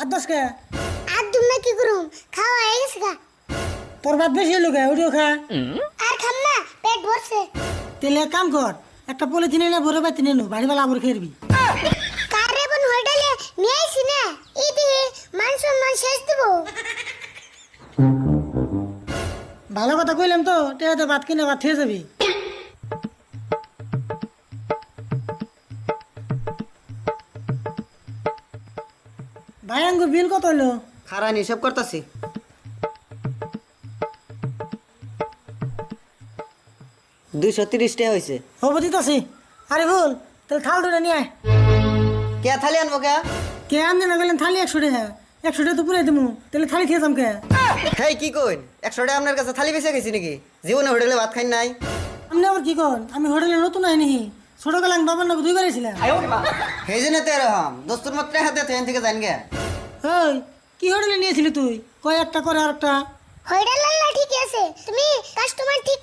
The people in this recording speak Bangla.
আর দশ কে আর তুমি কি করুম খাওয়া হয়ে গেছে গা তোর বাদ বেশি হলো কে ওটিও খা আর খাম না পেট ভরছে তেলে এক কাম কর একটা পলিথিনে না ভরে বাতি নেনু বাড়িওয়ালা আবার খেরবি কারে বন হোটেলে নিয়ে আইছি না ইদি মান সম্মান শেষ দিব ভালো কথা কইলাম তো টেহাতে ভাত কিনে ভাত খেয়ে যাবি ভাই আঙ্গুর বিল কত হলো খারান হিসাব করতেছি 230 টাকা হয়েছে। হবো দিতাছি আরে ভুল তাহলে থাল ধরে নিয়ে আয় কে থালি আনবো কে? কে আনতে না গেলেন থালি 100 টাকা 100 টাকা তো পুরাই দেবো তাহলে থালি খেয়ে যাম কে হেই কি কইন 100 টাকা আপনার কাছে থালি বেঁচে গেছি নাকি? জীবনে হোটেলে ভাত খাই নাই। আপনি আবার কি কন আমি হোটেলে নতুন আইনি ছোটবেলা আমি বাবার নাকি 2 বার ছিলাম সেই জন্য তো এরকম দোস্তুর মাত্র হাতে ট্রেন থেকে যান গে। ওই কি হোটেলে নিয়েছিলি তুই কয় একটা করে আর একটা হোটেল আল্লাহ ঠিক আছে তুমি কাস্টমার ঠিক